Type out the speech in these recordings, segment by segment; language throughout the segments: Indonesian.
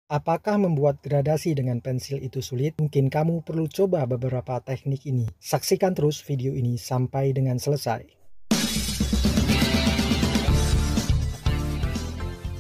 Apakah membuat gradasi dengan pensil itu sulit? Mungkin kamu perlu coba beberapa teknik ini. Saksikan terus video ini sampai dengan selesai.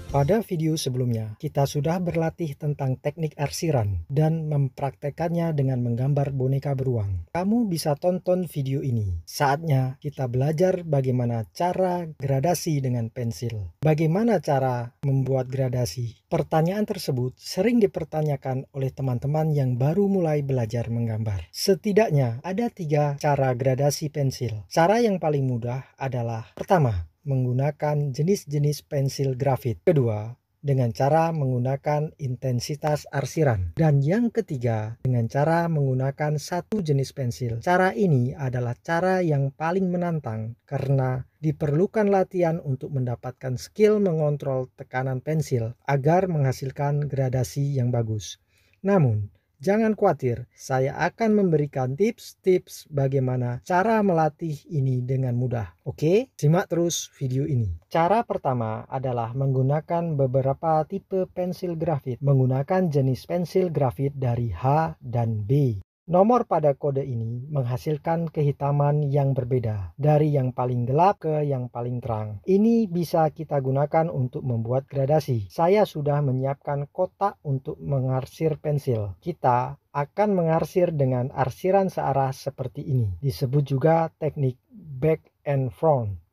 Pada video sebelumnya, kita sudah berlatih tentang teknik arsiran dan mempraktekannya dengan menggambar boneka beruang. Kamu bisa tonton video ini. Saatnya kita belajar bagaimana cara gradasi dengan pensil. Bagaimana cara membuat gradasi? Pertanyaan tersebut sering dipertanyakan oleh teman-teman yang baru mulai belajar menggambar. Setidaknya ada 3 cara gradasi pensil. Cara yang paling mudah adalah pertama, menggunakan jenis-jenis pensil grafit. Kedua, dengan cara menggunakan intensitas arsiran. Dan yang ketiga, dengan cara menggunakan satu jenis pensil. Cara ini adalah cara yang paling menantang karena diperlukan latihan untuk mendapatkan skill mengontrol tekanan pensil agar menghasilkan gradasi yang bagus. Namun, jangan khawatir, saya akan memberikan tips-tips bagaimana cara melatih ini dengan mudah. Oke, simak terus video ini. Cara pertama adalah menggunakan beberapa tipe pensil grafit. Menggunakan jenis pensil grafit dari H dan B. Nomor pada kode ini menghasilkan kehitaman yang berbeda, dari yang paling gelap ke yang paling terang. Ini bisa kita gunakan untuk membuat gradasi. Saya sudah menyiapkan kotak untuk mengarsir pensil. Kita akan mengarsir dengan arsiran searah seperti ini. Disebut juga teknik back and front.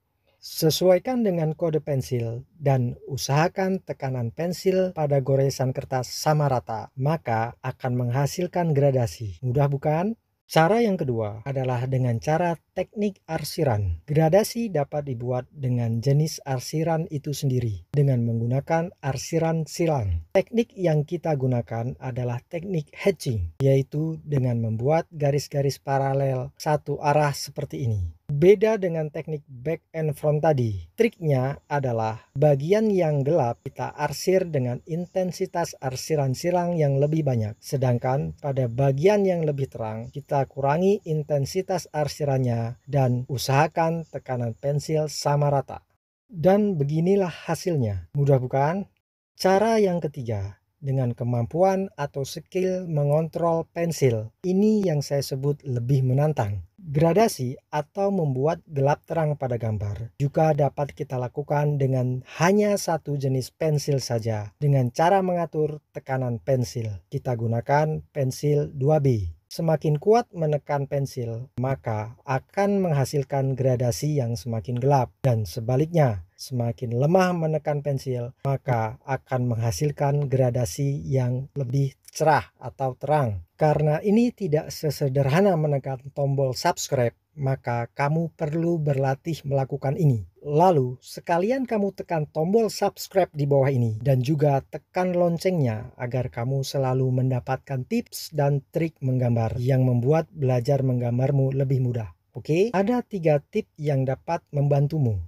Sesuaikan dengan kode pensil dan usahakan tekanan pensil pada goresan kertas sama rata, maka akan menghasilkan gradasi. Mudah bukan? Cara yang kedua adalah dengan cara teknik arsiran. Gradasi dapat dibuat dengan jenis arsiran itu sendiri dengan menggunakan arsiran silang. Teknik yang kita gunakan adalah teknik hatching, yaitu dengan membuat garis-garis paralel satu arah seperti ini. Beda dengan teknik back and front tadi. Triknya adalah bagian yang gelap kita arsir dengan intensitas arsiran silang yang lebih banyak. Sedangkan pada bagian yang lebih terang kita kurangi intensitas arsirannya dan usahakan tekanan pensil sama rata. Dan beginilah hasilnya. Mudah bukan? Cara yang ketiga, dengan kemampuan atau skill mengontrol pensil. Ini yang saya sebut lebih menantang. Gradasi atau membuat gelap terang pada gambar juga dapat kita lakukan dengan hanya satu jenis pensil saja. Dengan cara mengatur tekanan pensil, kita gunakan pensil 2B. Semakin kuat menekan pensil, maka akan menghasilkan gradasi yang semakin gelap. Dan sebaliknya, semakin lemah menekan pensil, maka akan menghasilkan gradasi yang lebih cerah atau terang. Karena ini tidak sesederhana menekan tombol subscribe, maka kamu perlu berlatih melakukan ini. Lalu, sekalian kamu tekan tombol subscribe di bawah ini dan juga tekan loncengnya agar kamu selalu mendapatkan tips dan trik menggambar yang membuat belajar menggambarmu lebih mudah. Oke, ada 3 tips yang dapat membantumu.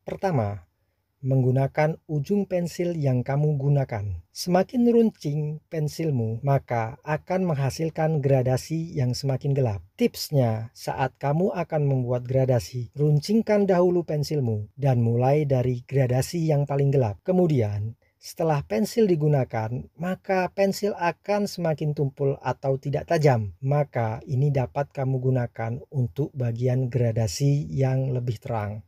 Pertama, menggunakan ujung pensil yang kamu gunakan. Semakin runcing pensilmu, maka akan menghasilkan gradasi yang semakin gelap. Tipsnya, saat kamu akan membuat gradasi, runcingkan dahulu pensilmu dan mulai dari gradasi yang paling gelap. Kemudian, setelah pensil digunakan, maka pensil akan semakin tumpul atau tidak tajam. Maka ini dapat kamu gunakan untuk bagian gradasi yang lebih terang.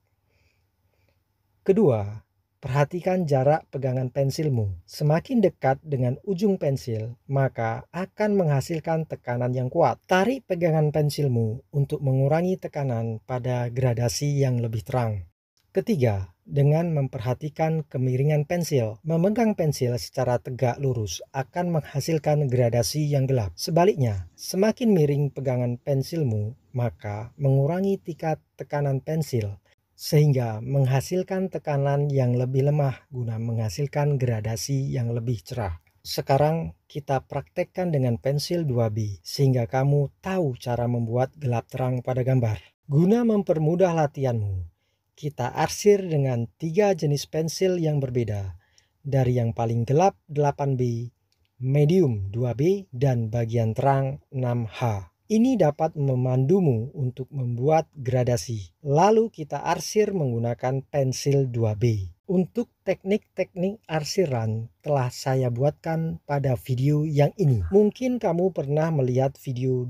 Kedua, perhatikan jarak pegangan pensilmu. Semakin dekat dengan ujung pensil, maka akan menghasilkan tekanan yang kuat. Tarik pegangan pensilmu untuk mengurangi tekanan pada gradasi yang lebih terang. Ketiga, dengan memperhatikan kemiringan pensil. Memegang pensil secara tegak lurus akan menghasilkan gradasi yang gelap. Sebaliknya, semakin miring pegangan pensilmu, maka mengurangi tingkat tekanan pensil, sehingga menghasilkan tekanan yang lebih lemah guna menghasilkan gradasi yang lebih cerah. Sekarang kita praktekkan dengan pensil 2B sehingga kamu tahu cara membuat gelap terang pada gambar. Guna mempermudah latihanmu, kita arsir dengan 3 jenis pensil yang berbeda. Dari yang paling gelap 8B, medium 2B, dan bagian terang 6H. Ini dapat memandumu untuk membuat gradasi. Lalu kita arsir menggunakan pensil 2B. Untuk teknik-teknik arsiran telah saya buatkan pada video yang ini. Mungkin kamu pernah melihat video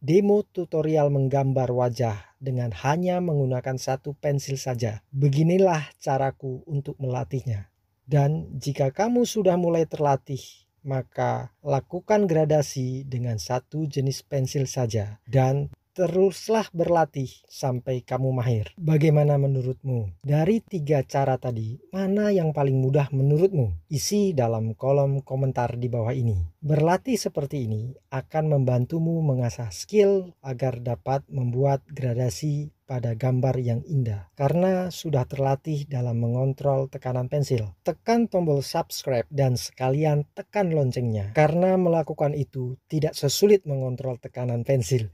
demo tutorial menggambar wajah dengan hanya menggunakan satu pensil saja. Beginilah caraku untuk melatihnya. Dan jika kamu sudah mulai terlatih, maka lakukan gradasi dengan satu jenis pensil saja dan teruslah berlatih sampai kamu mahir. Bagaimana menurutmu? Dari 3 cara tadi, mana yang paling mudah menurutmu? Isi dalam kolom komentar di bawah ini. Berlatih seperti ini akan membantumu mengasah skill agar dapat membuat gradasi pada gambar yang indah. Karena sudah terlatih dalam mengontrol tekanan pensil. Tekan tombol subscribe dan sekalian tekan loncengnya. Karena melakukan itu tidak sesulit mengontrol tekanan pensil.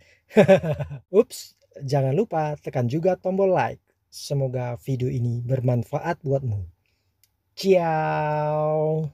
Ups, jangan lupa tekan juga tombol like. Semoga video ini bermanfaat buatmu. Ciao.